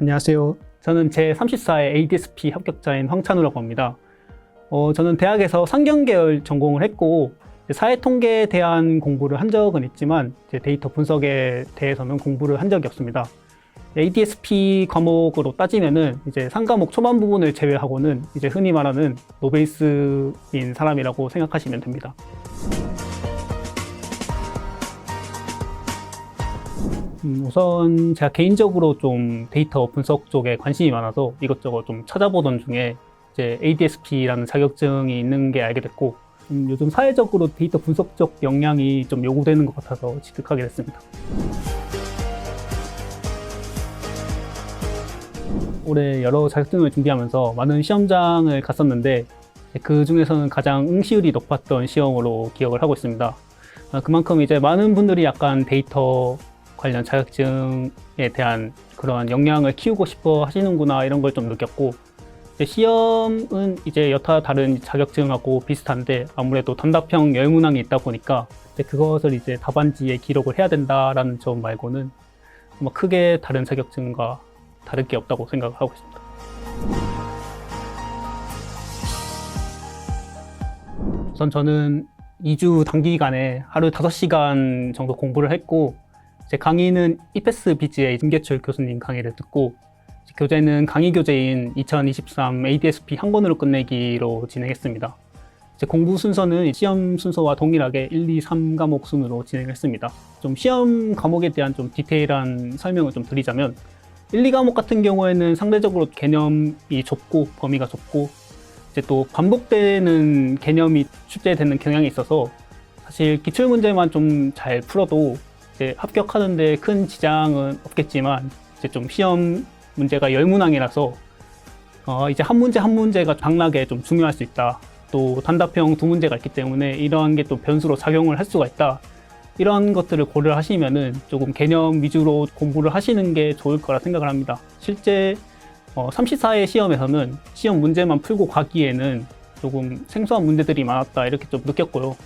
안녕하세요. 저는 제34회 ADSP 합격자인 황찬우라고 합니다. 저는 대학에서 상경계열 전공을 했고 사회통계에 대한 공부를 한 적은 있지만 데이터 분석에 대해서는 공부를 한 적이 없습니다. ADSP 과목으로 따지면은 이제 상과목 초반 부분을 제외하고는 이제 흔히 말하는 노베이스인 사람이라고 생각하시면 됩니다. 우선 제가 개인적으로 좀 데이터 분석 쪽에 관심이 많아서 이것저것 좀 찾아보던 중에 이제 ADSP라는 자격증이 있는 게 알게 됐고, 요즘 사회적으로 데이터 분석적 역량이 좀 요구되는 것 같아서 취득하게 됐습니다. 올해 여러 자격증을 준비하면서 많은 시험장을 갔었는데 그 중에서는 가장 응시율이 높았던 시험으로 기억을 하고 있습니다. 그만큼 이제 많은 분들이 약간 데이터 관련 자격증에 대한 그런 역량을 키우고 싶어 하시는구나 이런 걸 좀 느꼈고, 이제 시험은 이제 여타 다른 자격증하고 비슷한데 아무래도 단답형 열문항이 있다 보니까 이제 그것을 이제 답안지에 기록을 해야 된다라는 점 말고는 크게 다른 자격증과 다를 게 없다고 생각을 하고 있습니다. 우선 저는 2주 단기간에 하루 5시간 정도 공부를 했고, 제 강의는 이패스 비즈의 임계철 교수님 강의를 듣고, 교재는 강의 교재인 2023 ADSP 한 권으로 끝내기로 진행했습니다. 제 공부 순서는 시험 순서와 동일하게 1, 2, 3 과목 순으로 진행했습니다. 좀 시험 과목에 대한 좀 디테일한 설명을 좀 드리자면, 1, 2 과목 같은 경우에는 상대적으로 개념이 좁고 범위가 좁고 이제 또 반복되는 개념이 출제되는 경향이 있어서 사실 기출문제만 좀 잘 풀어도 이제 합격하는데 큰 지장은 없겠지만 이제 좀 시험 문제가 열문항이라서 이제 한 문제 한 문제가 당락에 좀 중요할 수 있다. 또 단답형 2문제가 있기 때문에 이러한 게 또 변수로 작용을 할 수가 있다. 이런 것들을 고려하시면은 조금 개념 위주로 공부를 하시는 게 좋을 거라 생각을 합니다. 실제 34회 시험에서는 시험 문제만 풀고 가기에는 조금 생소한 문제들이 많았다 이렇게 좀 느꼈고요.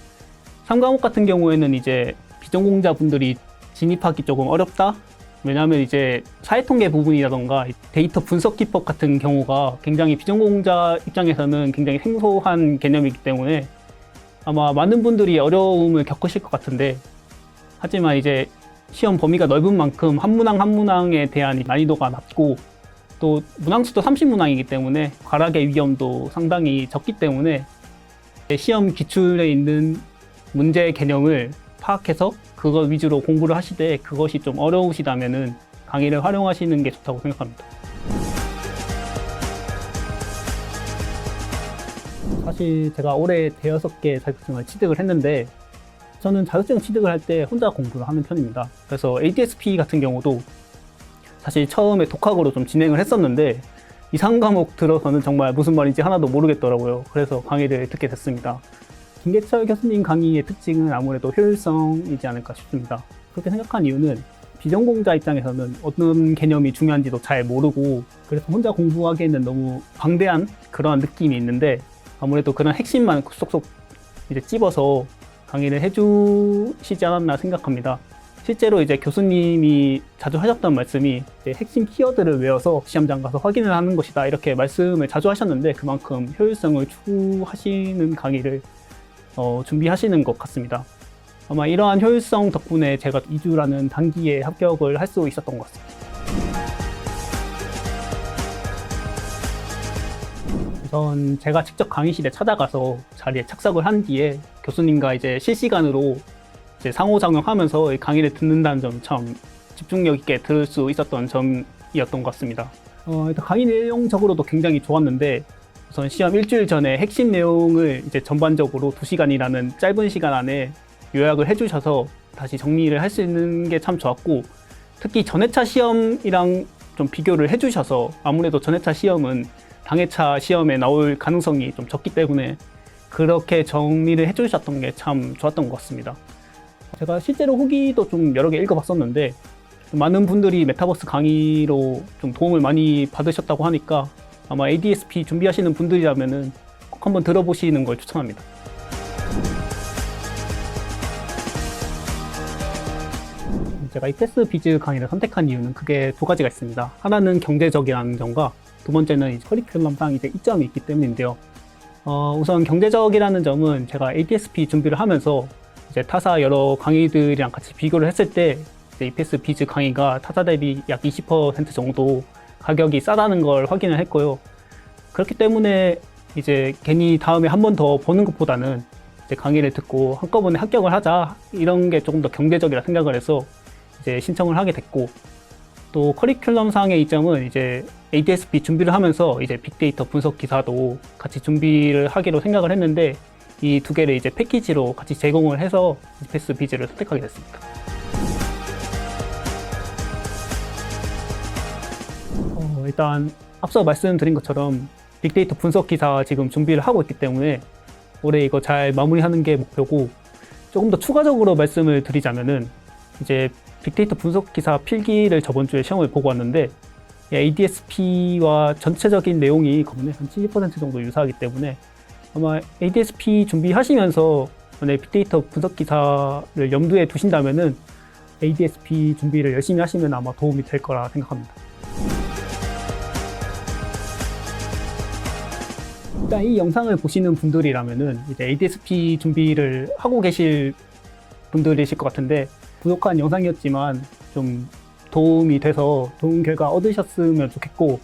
3과목 같은 경우에는 이제 비전공자분들이 진입하기 조금 어렵다? 왜냐하면 이제 사회통계 부분이라던가 데이터 분석 기법 같은 경우가 굉장히 비전공자 입장에서는 굉장히 생소한 개념이기 때문에 아마 많은 분들이 어려움을 겪으실 것 같은데, 하지만 이제 시험 범위가 넓은 만큼 한 문항 한 문항에 대한 난이도가 낮고 또 문항수도 30문항이기 때문에 과락의 위험도 상당히 적기 때문에 시험 기출에 있는 문제 개념을 파악해서 그것 위주로 공부를 하시되 그것이 좀 어려우시다면은 강의를 활용하시는 게 좋다고 생각합니다. 사실 제가 올해 대여섯 개 자격증을 취득을 했는데 저는 자격증 취득을 할 때 혼자 공부를 하는 편입니다. 그래서 ADSP 같은 경우도 사실 처음에 독학으로 좀 진행을 했었는데 2, 3과목 들어서는 정말 무슨 말인지 하나도 모르겠더라고요. 그래서 강의를 듣게 됐습니다. 김계철 교수님 강의의 특징은 아무래도 효율성이지 않을까 싶습니다. 그렇게 생각한 이유는 비전공자 입장에서는 어떤 개념이 중요한지도 잘 모르고 그래서 혼자 공부하기에는 너무 방대한 그런 느낌이 있는데 아무래도 그런 핵심만 쏙쏙 이제 찝어서 강의를 해주시지 않았나 생각합니다. 실제로 이제 교수님이 자주 하셨던 말씀이 핵심 키워드를 외워서 시험장 가서 확인을 하는 것이다 이렇게 말씀을 자주 하셨는데 그만큼 효율성을 추구하시는 강의를 준비하시는 것 같습니다. 아마 이러한 효율성 덕분에 제가 2주라는 단기에 합격을 할 수 있었던 것 같습니다. 우선 제가 직접 강의실에 찾아가서 자리에 착석을 한 뒤에 교수님과 이제 실시간으로 이제 상호작용하면서 강의를 듣는다는 점 참 집중력 있게 들을 수 있었던 점이었던 것 같습니다. 일단 강의 내용적으로도 굉장히 좋았는데 우선 시험 일주일 전에 핵심 내용을 이제 전반적으로 2시간이라는 짧은 시간 안에 요약을 해주셔서 다시 정리를 할 수 있는 게 참 좋았고, 특히 전회차 시험이랑 좀 비교를 해주셔서 아무래도 전회차 시험은 당회차 시험에 나올 가능성이 좀 적기 때문에 그렇게 정리를 해주셨던 게 참 좋았던 것 같습니다. 제가 실제로 후기도 좀 여러 개 읽어봤었는데 많은 분들이 메타버스 강의로 좀 도움을 많이 받으셨다고 하니까 아마 ADSP 준비하시는 분들이라면은 꼭 한번 들어보시는 걸 추천합니다. 제가 이패스 비즈 강의를 선택한 이유는 크게 두 가지가 있습니다. 하나는 경제적이라는 점과 두 번째는 이제 커리큘럼상 이제 이점이 있기 때문인데요. 우선 경제적이라는 점은 제가 ADSP 준비를 하면서 이제 타사 여러 강의들이랑 같이 비교를 했을 때 이제 이패스 비즈 강의가 타사 대비 약 20% 정도 가격이 싸다는 걸 확인을 했고요. 그렇기 때문에 이제 괜히 다음에 한 번 더 보는 것보다는 이제 강의를 듣고 한꺼번에 합격을 하자, 이런 게 조금 더 경제적이라 생각을 해서 이제 신청을 하게 됐고, 또 커리큘럼상의 이점은 이제 ADSP 준비를 하면서 이제 빅데이터 분석 기사도 같이 준비를 하기로 생각을 했는데, 이 두 개를 이제 패키지로 같이 제공을 해서 이패스 비즈를 선택하게 됐습니다. 일단 앞서 말씀드린 것처럼 빅데이터 분석 기사 지금 준비를 하고 있기 때문에 올해 이거 잘 마무리하는 게 목표고, 조금 더 추가적으로 말씀을 드리자면은 이제 빅데이터 분석 기사 필기를 저번 주에 시험을 보고 왔는데 ADSP와 전체적인 내용이 거의 한 70% 정도 유사하기 때문에 아마 ADSP 준비하시면서 만약에 빅데이터 분석 기사를 염두에 두신다면은 ADSP 준비를 열심히 하시면 아마 도움이 될 거라 생각합니다. 일단 이 영상을 보시는 분들이라면은 이제 ADSP 준비를 하고 계실 분들이실 것 같은데, 부족한 영상이었지만 좀 도움이 돼서 좋은 결과 얻으셨으면 좋겠고,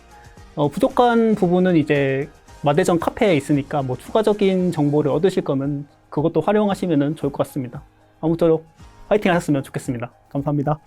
부족한 부분은 이제 마대전 카페에 있으니까 뭐 추가적인 정보를 얻으실 거면 그것도 활용하시면 좋을 것 같습니다. 아무쪼록 화이팅 하셨으면 좋겠습니다. 감사합니다.